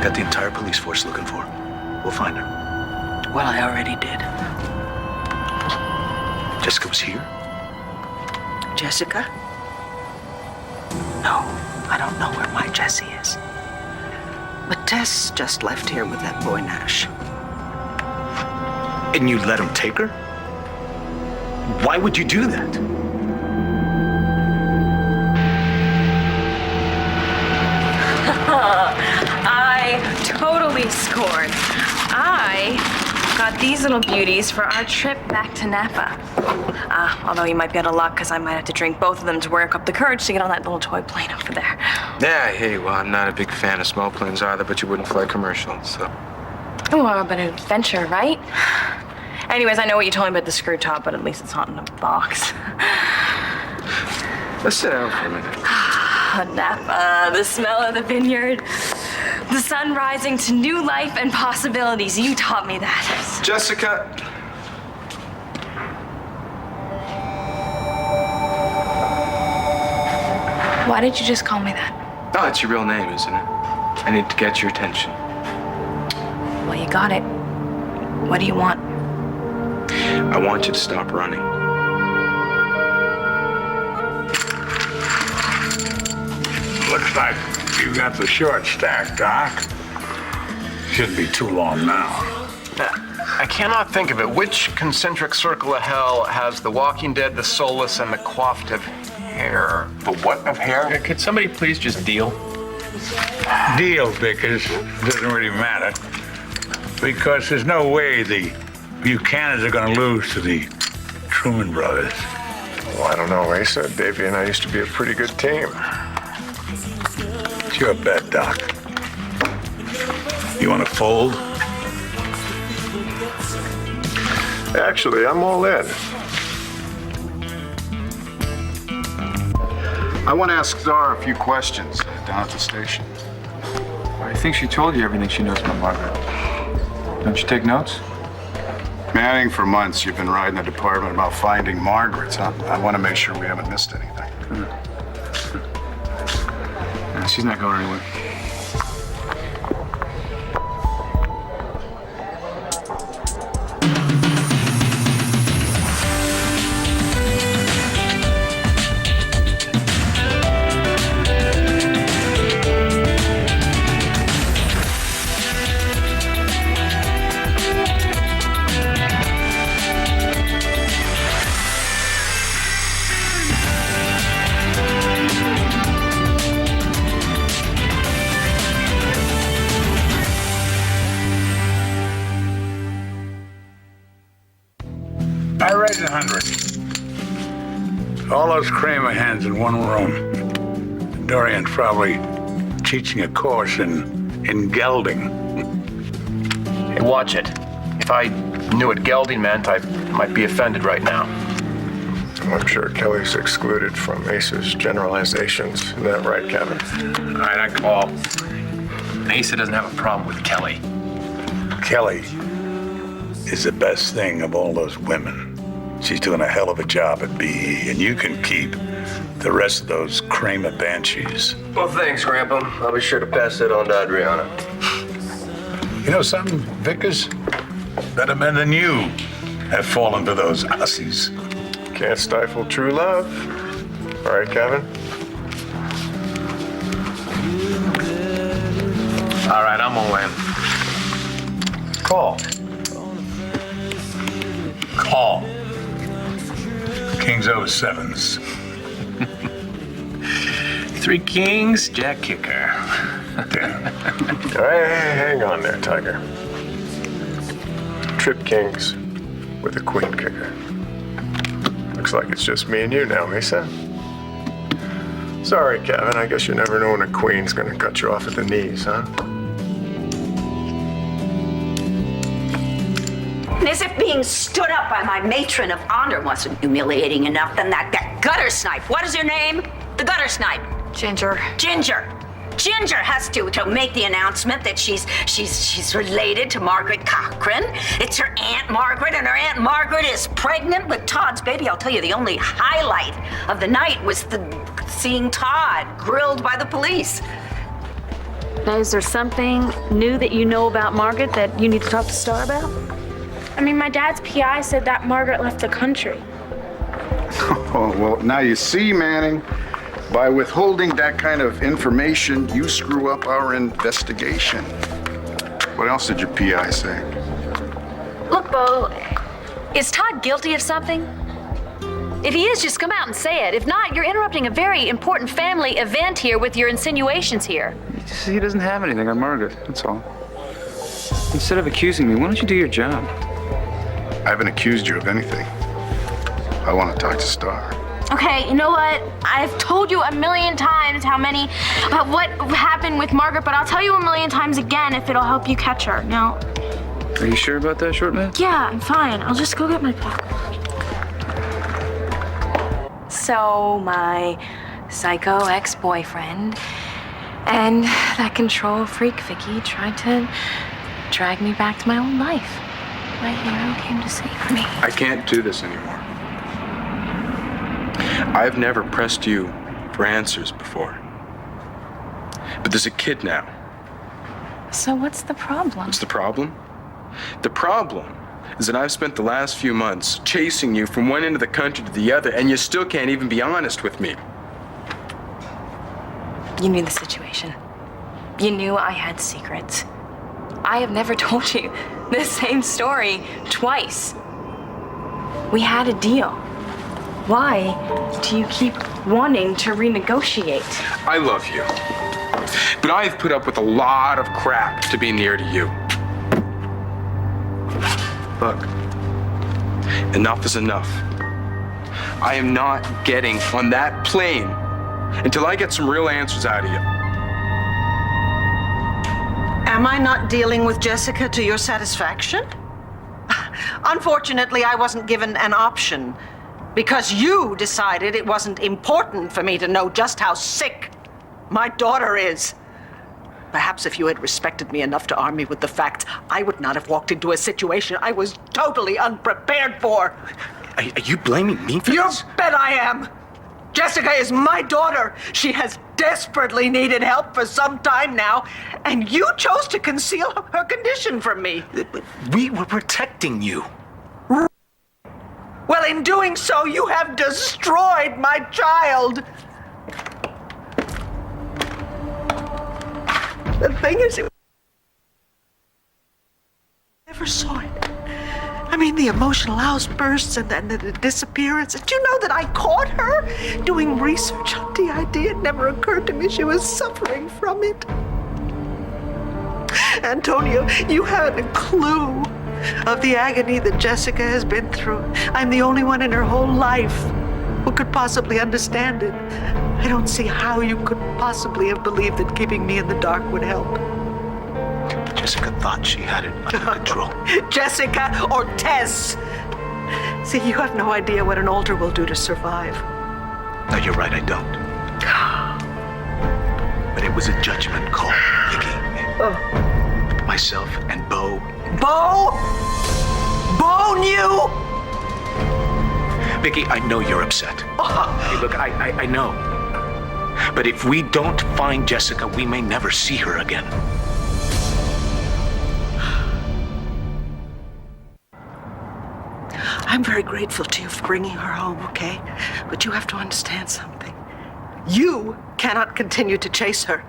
got the entire police force looking for her. We'll find her. Well, I already did. Jessica was here? Jessica? No, I don't know where my Jessie is. But Tess just left here with that boy Nash. And you let him take her? Why would you do that? I totally scored. I got these little beauties for our trip back to Napa. Although you might be out of luck because I might have to drink both of them to work up the courage to get on that little toy plane over there. Yeah, I hear you. Well, I'm not a big fan of small planes either, but you wouldn't fly commercial, so. Oh, but an adventure, right? Anyways, I know what you told me about the screw top, but at least it's not in a box. Let's sit down for a minute. Napa, the smell of the vineyard, the sun rising to new life and possibilities. You taught me that. Jessica. Why did you just call me that? Oh, that's your real name, isn't it? I need to get your attention. Well, you got it. What do you want? I want you to stop running. Looks like you got the short stack, Doc. Shouldn't be too long now. I cannot think of it. Which concentric circle of hell has the Walking Dead, the Soulless, and the Coiffed of Hair? The what of hair? Could somebody please just deal? Deal, Vickers. Doesn't really matter. Because there's no way the Buchanans are going to lose to the Truman brothers. Well, I don't know, Asa. Davey and I used to be a pretty good team. It's your bet, Doc. You want to fold? Actually, I'm all in. I want to ask Zara a few questions down at the station. I think she told you everything she knows about Margaret. Don't you take notes? Manning, for months, you've been riding the department about finding Margaret, huh? I want to make sure we haven't missed anything. Yeah, she's not going anywhere. I raise 100. All those Kramer hands in one room. Dorian's probably teaching a course in gelding. Hey, watch it. If I knew what gelding meant, I might be offended right now. I'm sure Kelly's excluded from Asa's generalizations. Isn't that right, Kevin? All right, I call. Asa doesn't have a problem with Kelly. Kelly is the best thing of all those women. She's doing a hell of a job at BE, and you can keep the rest of those Kramer banshees. Well, thanks, Grandpa. I'll be sure to pass that on to Adriana. You know something, Vickers? Better men than you have fallen to those hussies. Can't stifle true love. All right, Kevin? All right, I'm all in. Call. Call. Kings over sevens. 3 kings, jack kicker. Hey, hang on there, Tiger. Trip Kings with a queen kicker. Looks like it's just me and you now, Mesa. Sorry, Kevin. I guess you never know when a queen's gonna cut you off at the knees, huh? And as if being stood up by my matron of honor wasn't humiliating enough, then that gutter snipe. What is your name? The gutter snipe. Ginger. Ginger. Ginger has to make the announcement that she's related to Margaret Cochran. It's her Aunt Margaret, and her Aunt Margaret is pregnant with Todd's baby. I'll tell you, the only highlight of the night was seeing Todd grilled by the police. Now, is there something new that you know about Margaret that you need to talk to Star about? I mean, my dad's PI said that Margaret left the country. Oh, well, now you see, Manning, by withholding that kind of information, you screw up our investigation. What else did your PI say? Look, Bo, is Todd guilty of something? If he is, just come out and say it. If not, you're interrupting a very important family event here with your insinuations here. He doesn't have anything on Margaret, that's all. Instead of accusing me, why don't you do your job? I haven't accused you of anything. I want to talk to Star. Okay, you know what? I've told you a million times about what happened with Margaret, but I'll tell you a million times again if it'll help you catch her. Now. Are you sure about that, short man? Yeah, I'm fine. I'll just go get my pack. So my psycho ex-boyfriend and that control freak Vicky tried to drag me back to my old life. My hero came to save me. I can't do this anymore. I've never pressed you for answers before. But there's a kid now. So what's the problem? What's the problem? The problem is that I've spent the last few months chasing you from one end of the country to the other, and you still can't even be honest with me. You knew the situation. You knew I had secrets. I have never told you the same story twice. We had a deal. Why do you keep wanting to renegotiate? I love you. But I've put up with a lot of crap to be near to you. Look, enough is enough. I am not getting on that plane until I get some real answers out of you. Am I not dealing with Jessica to your satisfaction? Unfortunately, I wasn't given an option because you decided it wasn't important for me to know just how sick my daughter is. Perhaps if you had respected me enough to arm me with the facts, I would not have walked into a situation I was totally unprepared for. Are you blaming me for this? You bet I am! Jessica is my daughter. She has desperately needed help for some time now, and you chose to conceal her condition from me. We were protecting you. Well, in doing so, you have destroyed my child. The thing is, I never saw it. I mean, the emotional outbursts and then the disappearance. Did you know that I caught her doing research on DID? It never occurred to me she was suffering from it. Antonio, you haven't a clue of the agony that Jessica has been through. I'm the only one in her whole life who could possibly understand it. I don't see how you could possibly have believed that keeping me in the dark would help. Jessica thought she had it under control. Jessica or Tess. See, you have no idea what an altar will do to survive. No, you're right, I don't. But it was a judgment call, Vicky. Myself and Bo. Bo? Bo knew? Vicky, I know you're upset. Hey, look, I know. But if we don't find Jessica, we may never see her again. I'm very grateful to you for bringing her home, okay? But you have to understand something. You cannot continue to chase her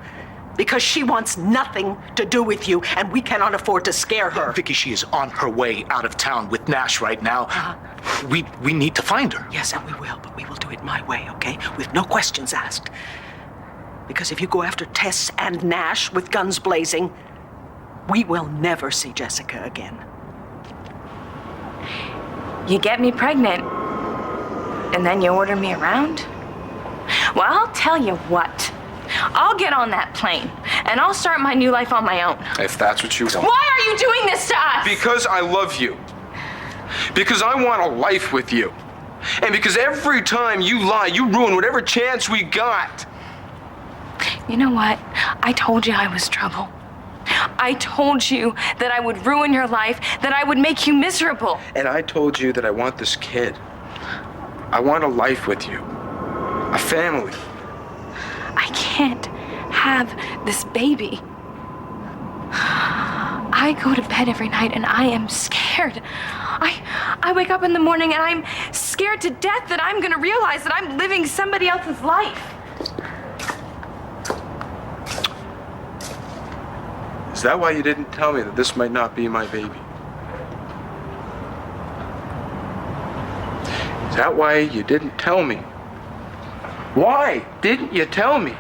because she wants nothing to do with you, and we cannot afford to scare her. Vicky, she is on her way out of town with Nash right now. We need to find her. Yes, and we will, but we will do it my way, okay? With no questions asked. Because if you go after Tess and Nash with guns blazing, we will never see Jessica again. You get me pregnant, and then you order me around? Well, I'll tell you what. I'll get on that plane, and I'll start my new life on my own. If that's what you want. Why are you doing this to us? Because I love you. Because I want a life with you. And because every time you lie, you ruin whatever chance we got. You know what? I told you I was trouble. I told you that I would ruin your life, that I would make you miserable. And I told you that I want this kid. I want a life with you. A family. I can't have this baby I go to bed every night and I am scared. I wake up in the morning and I'm scared to death that I'm gonna realize that I'm living somebody else's life. Is that why you didn't tell me that this might not be my baby? Is that why you didn't tell me? Why didn't you tell me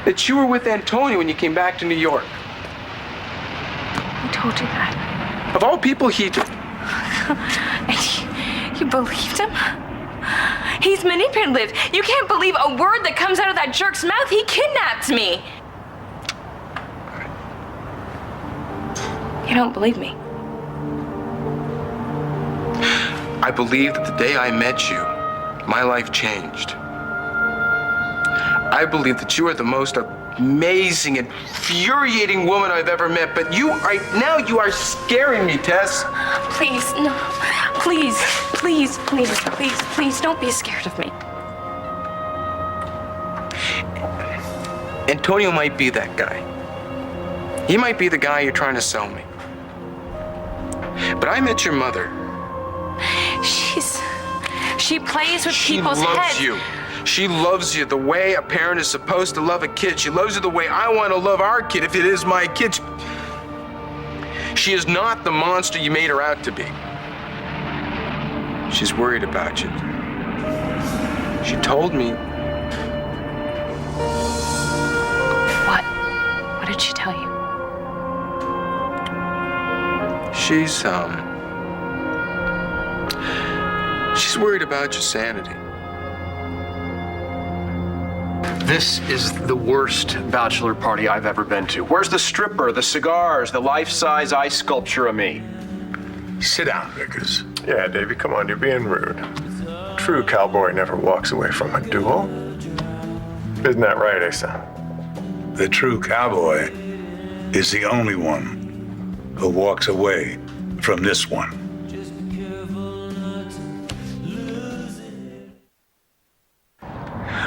that you were with Antonio when you came back to New York? Who told you that? Of all people, he did. You believed him? He's manipulative. You can't believe a word that comes out of that jerk's mouth. He kidnapped me. You don't believe me? I believe that the day I met you, my life changed. I believe that you are the most amazing, infuriating woman I've ever met, but you are scaring me, Tess. Please, no. Please, please, please, please, please, don't be scared of me. Antonio might be that guy. He might be the guy you're trying to sell me. But I met your mother. She plays with people's heads. She loves you. She loves you the way a parent is supposed to love a kid. She loves you the way I want to love our kid if it is my kid. She is not the monster you made her out to be. She's worried about you. She told me. What? What did she tell you? She's worried about your sanity. This is the worst bachelor party I've ever been to. Where's the stripper, the cigars, the life-size ice sculpture of me? Sit down, Vickers. Yeah, Davey, come on, you're being rude. True cowboy never walks away from a duel. Isn't that right, Asa? The true cowboy is the only one who walks away from this one.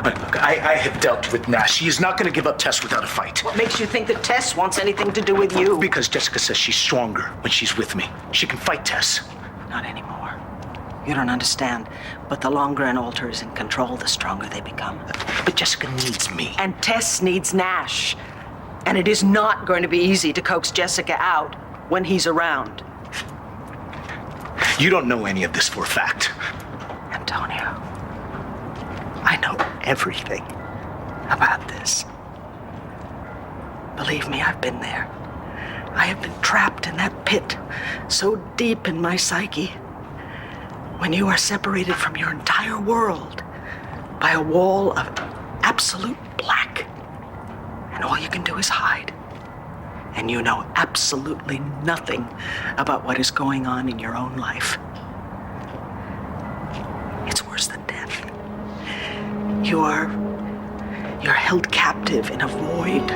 Look, I have dealt with Nash. He is not going to give up Tess without a fight. What makes you think that Tess wants anything to do with you? Because Jessica says she's stronger when she's with me. She can fight Tess. Not anymore. You don't understand. But the longer an alter is in control, the stronger they become. But Jessica needs me. And Tess needs Nash. And it is not going to be easy to coax Jessica out when he's around. You don't know any of this for a fact. Antonio, I know everything about this. Believe me, I've been there. I have been trapped in that pit so deep in my psyche. When you are separated from your entire world by a wall of absolute black, and all you can do is hide, and you know absolutely nothing about what is going on in your own life. It's worse than death. You're held captive in a void.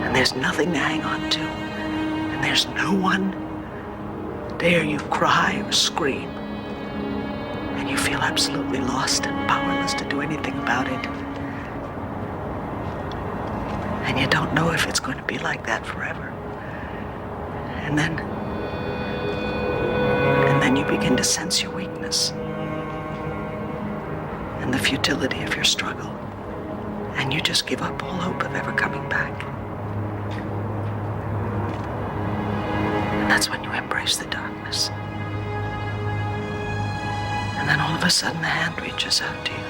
And there's nothing to hang on to. And there's no one dare you cry or scream. And you feel absolutely lost and powerless to do anything about it. And you don't know if it's going to be like that forever. And then you begin to sense your weakness and the futility of your struggle. And you just give up all hope of ever coming back. And that's when you embrace the darkness. And then all of a sudden the hand reaches out to you.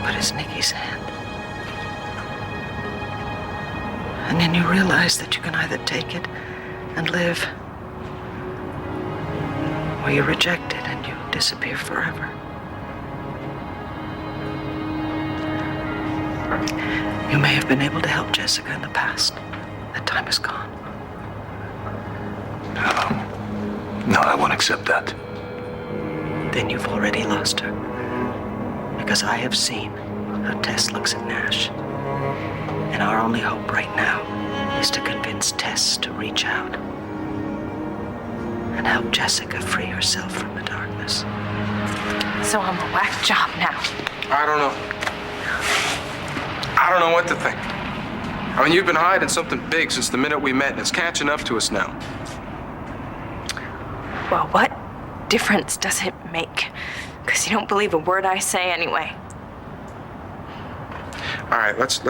But it's Nikki's hand. And then you realize that you can either take it and live, or you reject it and you disappear forever. You may have been able to help Jessica in the past. That time is gone. No, I won't accept that. Then you've already lost her. Because I have seen how Tess looks at Nash. And our only hope right now is to convince Tess to reach out and help Jessica free herself from the darkness. So I'm a whack job now. I don't know. I don't know what to think. I mean, you've been hiding something big since the minute we met, and it's catching up to us now. Well, what difference does it make? Because you don't believe a word I say anyway. All right, let's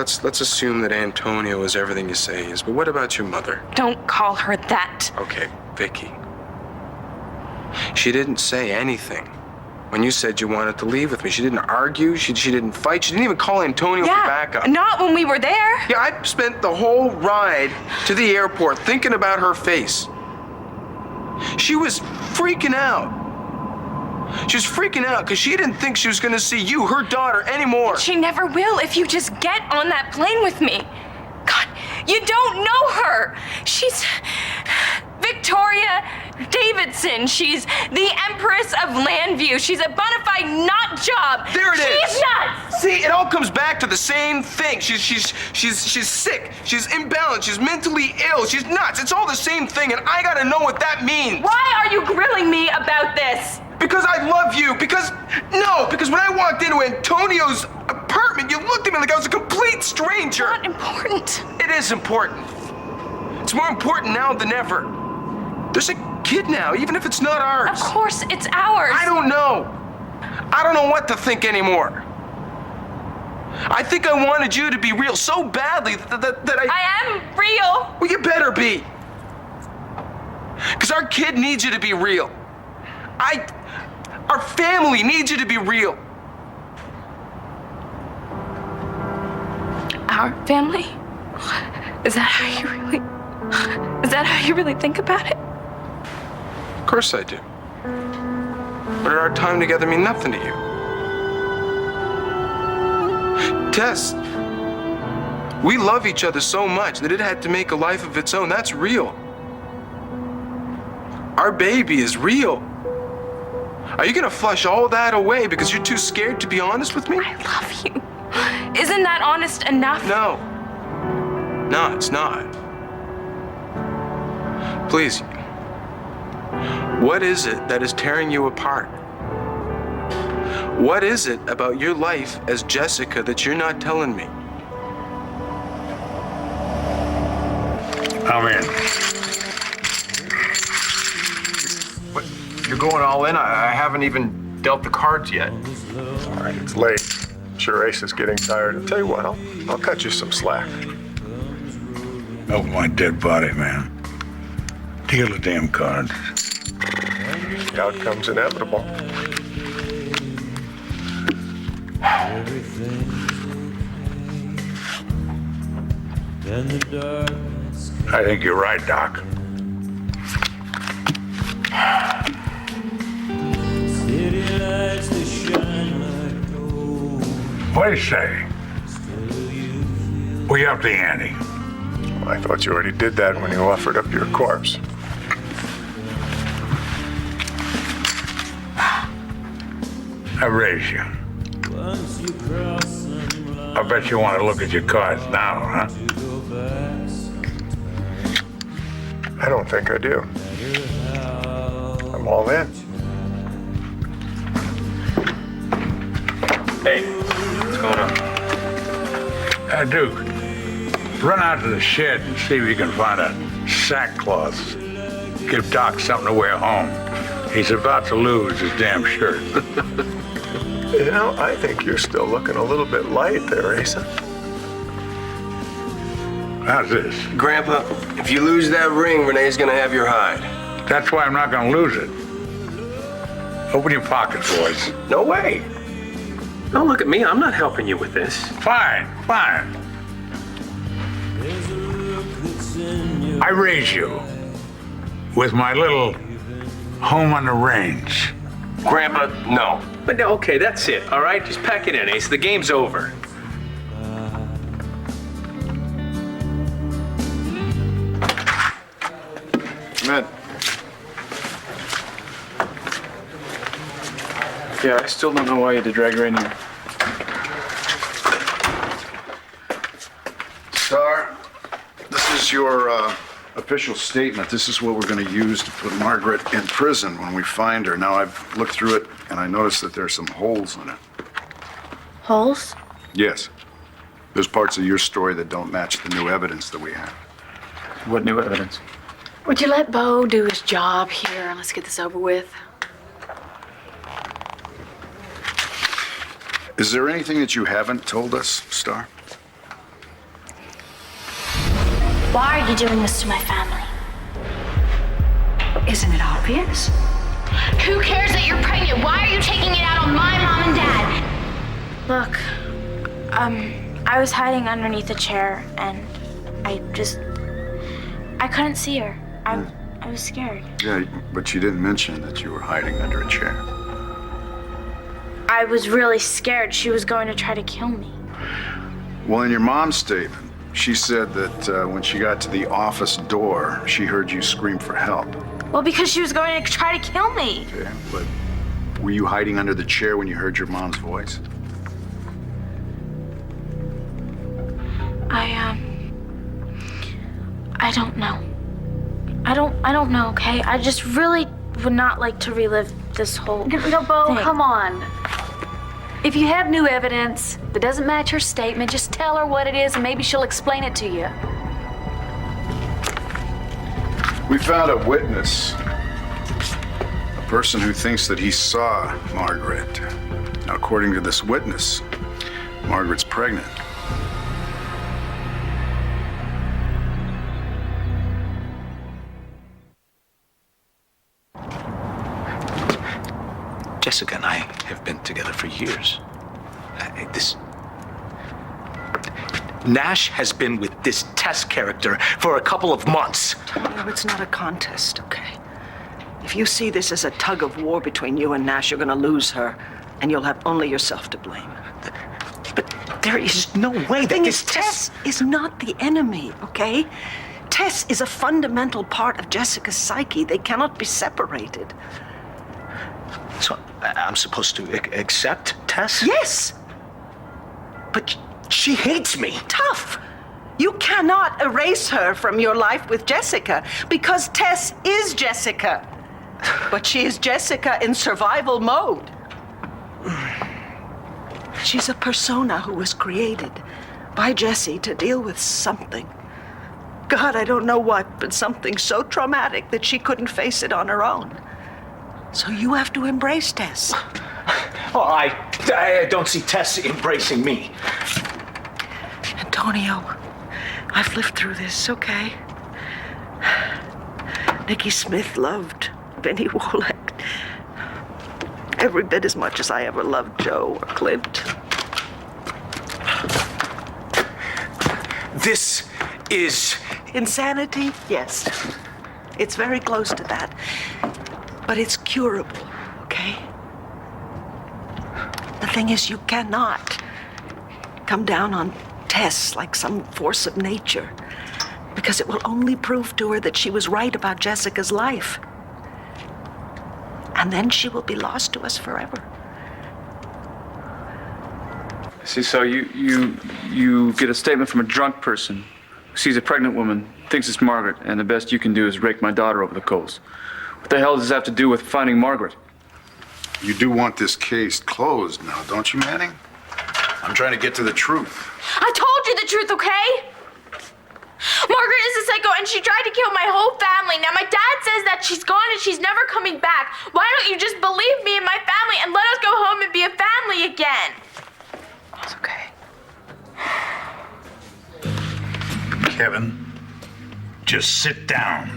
assume that Antonio is everything you say he is, but what about your mother? Don't call her that. Okay, Vicky. She didn't say anything when you said you wanted to leave with me. She didn't argue, she didn't fight, she didn't even call Antonio for backup. Not when we were there. Yeah, I spent the whole ride to the airport thinking about her face. She was freaking out. She was freaking out because she didn't think she was going to see you, her daughter, anymore. She never will if you just get on that plane with me. God, you don't know her. She's Victoria Davidson. She's the Empress of Landview. She's a bona fide nut job. There it is. She's nuts. See, it all comes back to the same thing. She's sick. She's imbalanced. She's mentally ill. She's nuts. It's all the same thing, and I gotta know what that means. Why are you grilling me about this? Because I love you. Because when I walked into Antonio's apartment, you looked at me like I was a complete stranger. Not important. It is important. It's more important now than ever. There's a kid now, even if it's not ours. Of course it's ours. I don't know. I don't know what to think anymore. I think I wanted you to be real so badly that I am real. Well, you better be. Because our kid needs you to be real. Our family needs you to be real. Our family? Is that how you really think about it? Of course I do. But did our time together mean nothing to you? Tess, we love each other so much that it had to make a life of its own. That's real. Our baby is real. Are you gonna flush all that away because you're too scared to be honest with me? I love you. Isn't that honest enough? No. No, it's not. Please. What is it that is tearing you apart? What is it about your life as Jessica that you're not telling me? I'm in. What? You're going all in? I haven't even dealt the cards yet. All right, it's late. I'm sure Ace is getting tired. I'll tell you what, I'll cut you some slack. Milk my dead body, man. Deal the damn cards. The outcome's inevitable. I think you're right, Doc. What do you say? We up the ante. Well, I thought you already did that when you offered up your corpse. I raise you. I bet you want to look at your cards now, huh? I don't think I do. I'm all in. Hey, what's going on? Duke, run out to the shed and see if you can find a sackcloth. Give Doc something to wear home. He's about to lose his damn shirt. You know, I think you're still looking a little bit light there, Asa. How's this? Grandpa, if you lose that ring, Renee's gonna have your hide. That's why I'm not gonna lose it. Open your pockets, boys. No way. Don't look at me. I'm not helping you with this. Fine. I raise you with my little home on the range. Grandpa, no. But no, okay, that's it. All right, just pack it in, Ace. The game's over. Med. Yeah, I still don't know why you had to drag her in here. Star, this is your official statement. This is what we're going to use to put Margaret in prison when we find her. Now, I've looked through it, and I noticed that there's some holes in it. Holes? Yes. There's parts of your story that don't match the new evidence that we have. What new evidence? Would you let Bo do his job here and let's get this over with? Is there anything that you haven't told us, Star? Why are you doing this to my family? Isn't it obvious? Who cares that you're pregnant? Why are you taking it out on my mom and dad? Look, I was hiding underneath a chair and I couldn't see her. I was scared. Yeah, but you didn't mention that you were hiding under a chair. I was really scared she was going to try to kill me. Well, in your mom's statement, she said that when she got to the office door, she heard you scream for help. Well, because she was going to try to kill me. Okay, but were you hiding under the chair when you heard your mom's voice? I don't know. I don't know, okay? I just really would not like to relive this whole No, Bo, thing. come on. If you have new evidence that doesn't match her statement, just tell her what it is and maybe she'll explain it to you. We found a witness. A person who thinks that he saw Margaret. Now, according to this witness, Margaret's pregnant. Jessica and I have been together for years. Nash has been with this Tess character for a couple of months. Tonio, it's not a contest, okay? If you see this as a tug of war between you and Nash, you're gonna lose her, and you'll have only yourself to blame. But there is no way that this Tess is not the enemy, okay? Tess is a fundamental part of Jessica's psyche. They cannot be separated. So I'm supposed to accept Tess? Yes! But she hates me. Tough! You cannot erase her from your life with Jessica because Tess is Jessica. But she is Jessica in survival mode. She's a persona who was created by Jessie to deal with something. God, I don't know what, but something so traumatic that she couldn't face it on her own. So you have to embrace Tess. Oh, I don't see Tess embracing me. Antonio, I've lived through this, okay? Nikki Smith loved Benny Wolak every bit as much as I ever loved Joe or Clint. This is insanity? Yes. It's very close to that. But it's curable, okay? The thing is, you cannot come down on Tess like some force of nature, because it will only prove to her that she was right about Jessica's life. And then she will be lost to us forever. See, so you get a statement from a drunk person who sees a pregnant woman, thinks it's Margaret, and the best you can do is rake my daughter over the coals. What the hell does this have to do with finding Margaret? You do want this case closed now, don't you, Manning? I'm trying to get to the truth. I told you the truth, okay? Margaret is a psycho and she tried to kill my whole family. Now my dad says that she's gone and she's never coming back. Why don't you just believe me and my family and let us go home and be a family again? It's okay. Kevin, just sit down.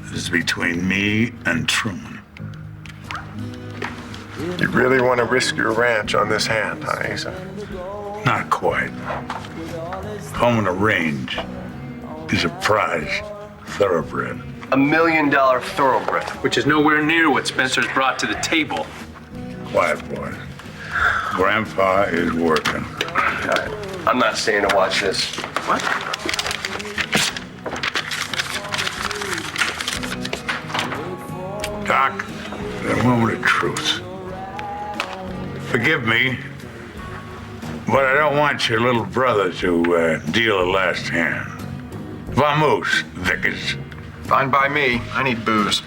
This is between me and Truman. You really want to risk your ranch on this hand, huh, Asa? Not quite. Home on the range is a prize thoroughbred. $1 million thoroughbred. Which is nowhere near what Spencer's brought to the table. Quiet, boys. Grandpa is working. I'm not staying to watch this. What? Doc, a moment of truth. Forgive me, but I don't want your little brother to deal a last hand. Vamoose, Vickers. Fine by me. I need booze.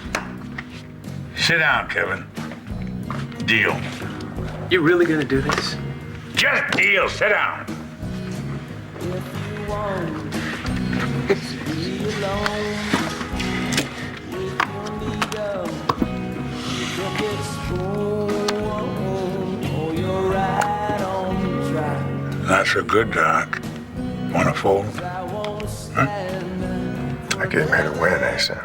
Sit down, Kevin. Deal. You really gonna do this? Just deal. Sit down. Not so good, Doc. Want to fold? Huh? I came here to win, Asa.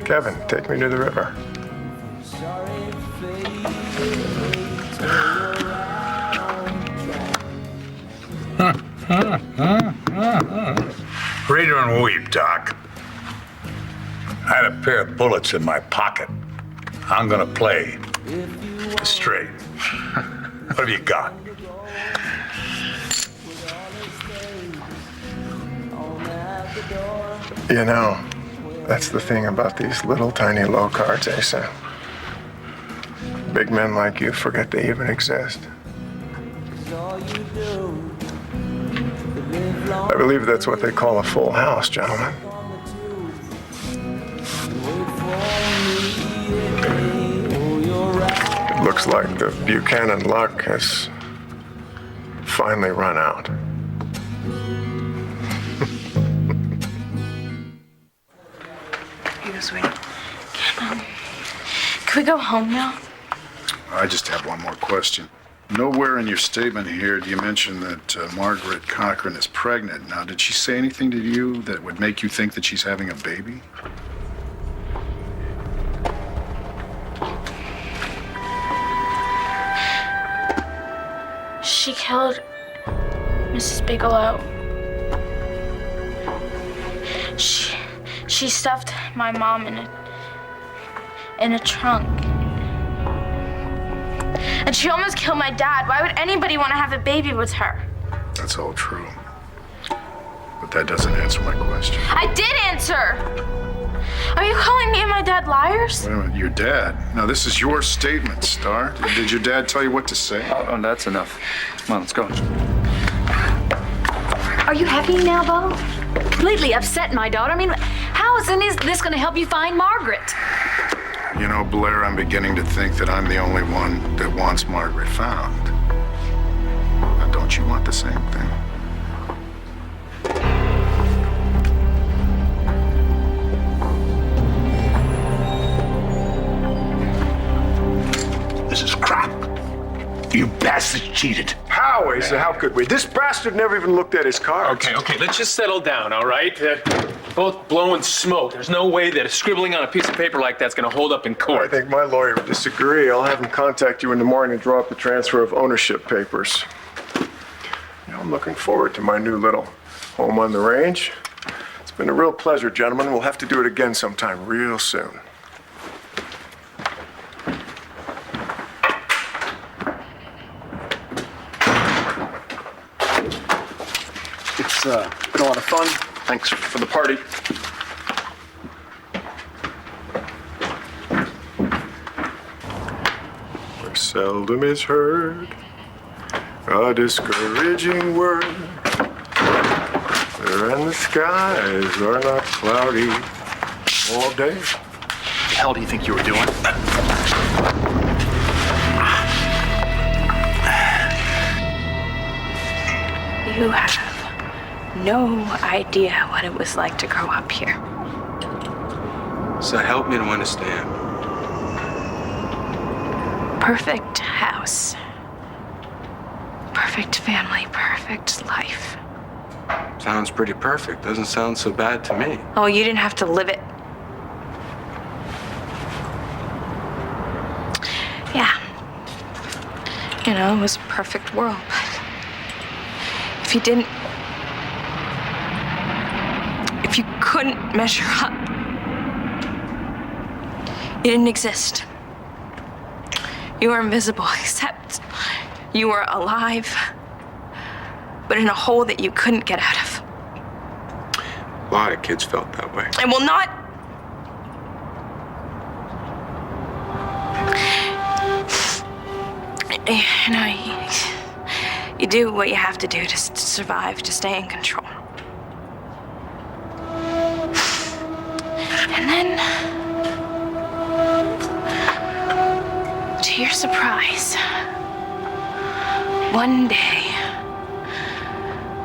Kevin, take me to the river. Read her and weep, Doc. I had a pair of bullets in my pocket. I'm gonna play straight. What have you got? You know, that's the thing about these little tiny low cards, Asa. Big men like you forget they even exist. I believe that's what they call a full house, gentlemen. It looks like the Buchanan luck has finally run out. Here you go, sweetie. Can we go home now? I just have one more question. Nowhere in your statement here do you mention that Margaret Cochran is pregnant. Now, did she say anything to you that would make you think that she's having a baby? She killed Mrs. Bigelow. She stuffed my mom in a trunk. And she almost killed my dad. Why would anybody want to have a baby with her? That's all true. But that doesn't answer my question. I did answer! Are you calling me and my dad liars? Wait a minute, your dad? Now, this is your statement, Star. Did your dad tell you what to say? Oh, that's enough. Come on, let's go. Are you happy now, Bo? Completely upset, my daughter. I mean, how is this going to help you find Margaret? You know, Blair, I'm beginning to think that I'm the only one that wants Margaret found. Now, don't you want the same thing? This is crap. You bastards cheated. How, Asa? How could we? This bastard never even looked at his cards. Okay, let's just settle down, all right? Both blowing smoke. There's no way that scribbling on a piece of paper like that's gonna hold up in I court. think my lawyer would disagree. I'll have him contact you in the morning to draw up the transfer of ownership papers. I'm looking forward to my new little home on the range. It's been a real pleasure, gentlemen. We'll have to do it again sometime real soon. It's been a lot of fun. Thanks for the party. Where seldom is heard a discouraging word, and the skies are not cloudy all day. What the hell do you think you were doing? You have no idea what it was like to grow up here. So help me to understand. Perfect house. Perfect family, perfect life. Sounds pretty perfect. Doesn't sound so bad to me. Oh, you didn't have to live it. Yeah. You know, it was a perfect world, but if you didn't, if you couldn't measure up, you didn't exist. You were invisible, except you were alive, but in a hole that you couldn't get out of. A lot of kids felt that way. And will not. You know, you do what you have to do to survive, to stay in control. And then, to your surprise, One day,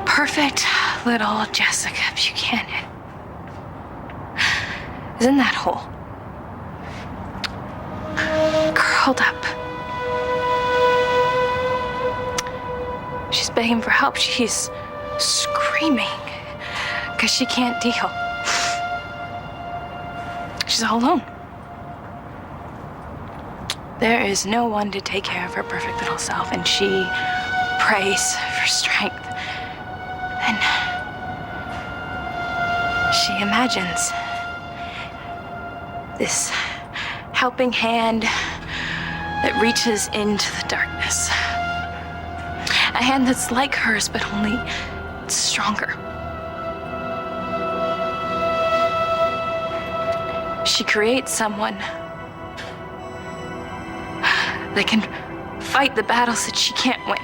perfect little Jessica Buchanan is in that hole, curled up. She's begging for help. She's screaming because she can't deal. She's all alone. There is no one to take care of her perfect little self, and she prays for strength. And she imagines this helping hand that reaches into the darkness. A hand that's like hers, but only stronger. She creates someone that can fight the battles that she can't win.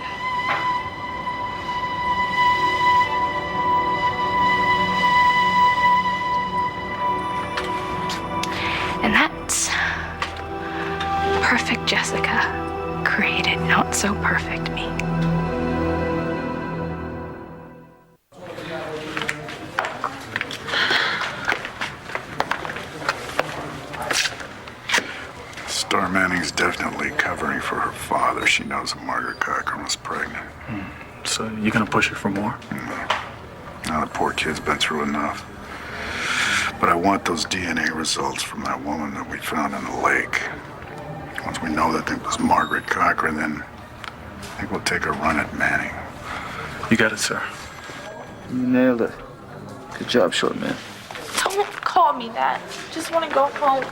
And that's perfect Jessica created not so perfect me. Star Manning's definitely covering for her father. She knows that Margaret Cochran was pregnant. So you gonna push her for more? Now the poor kid's been through enough. But I want those DNA results from that woman that we found in the lake. Once we know that it was Margaret Cochran, then I think we'll take a run at Manning. You got it, sir. You nailed it. Good job, short man. Don't call me that. Just want to go home.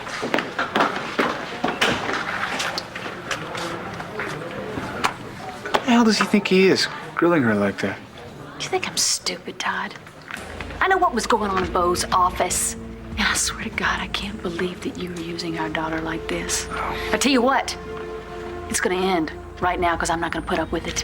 Who the hell does he think he is, grilling her like that? Do you think I'm stupid, Todd? I know what was going on in Beau's office. And I swear to God, I can't believe that you were using our daughter like this. I tell you what, it's gonna end right now because I'm not gonna put up with it.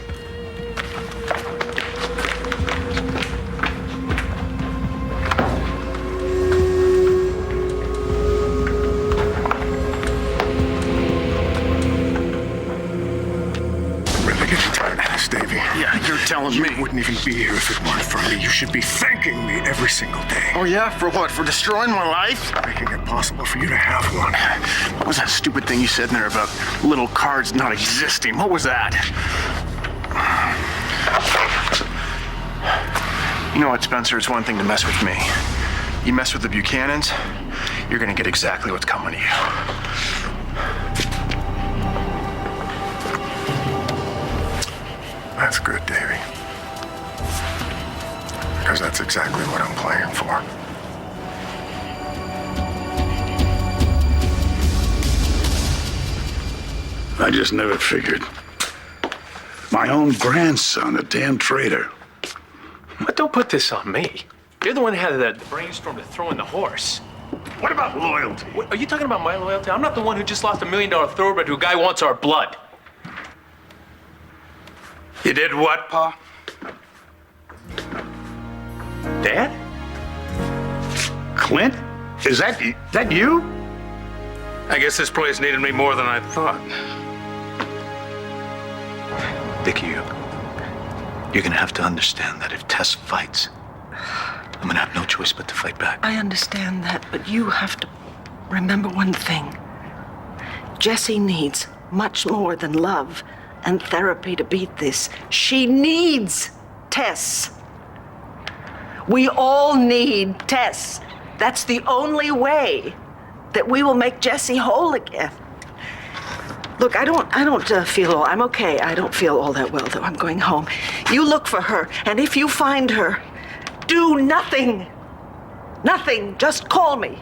Really getting tired of this, Davey. Yeah, you're telling me. You wouldn't even be here if it weren't for me. You should be thanking me every single day. Oh, yeah? For what? For destroying my life? Making it possible for you to have one. What was that stupid thing you said in there about little cards not existing? What was that? You know what, Spencer? It's one thing to mess with me. You mess with the Buchanans, you're gonna get exactly what's coming to you. That's good, Davey. Because that's exactly what I'm playing for. I just never figured. My own grandson, a damn traitor. But don't put this on me. You're the one who had that brainstorm to throw in the horse. What about loyalty? Are you talking about my loyalty? I'm not the one who just lost $1 million thoroughbred to a guy who wants our blood. You did what, Pa? Dad? Clint? Is that you? I guess this place needed me more than I thought. Dickie, you're gonna have to understand that if Tess fights, I'm gonna have no choice but to fight back. I understand that, but you have to remember one thing. Jessie needs much more than love and therapy to beat this. She needs Tess. We all need Tess. That's the only way that we will make Jessie whole again. Look, I don't feel I'm okay. I don't feel all that well, though. I'm going home. You look for her, and if you find her, do nothing. Nothing. Just call me.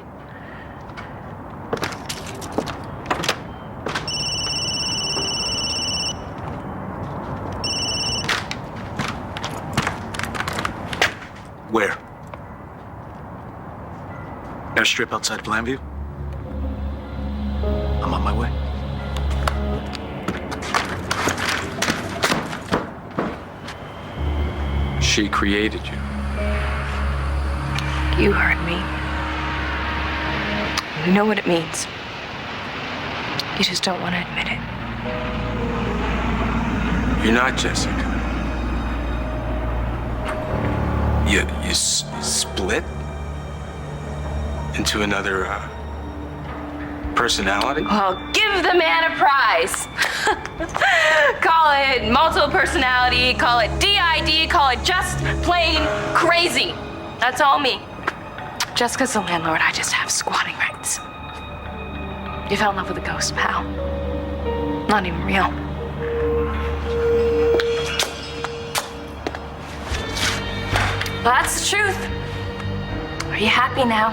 Where? Airstrip outside of Lambview? I'm on my way. She created you. You heard me. You know what it means. You just don't want to admit it. You're not Jessica. You split into another personality? Well, give the man a prize. Call it multiple personality, call it DID, call it just plain crazy. That's all me. Jessica's the landlord, I just have squatting rights. You fell in love with a ghost, pal. Not even real. Well, that's the truth. Are you happy now?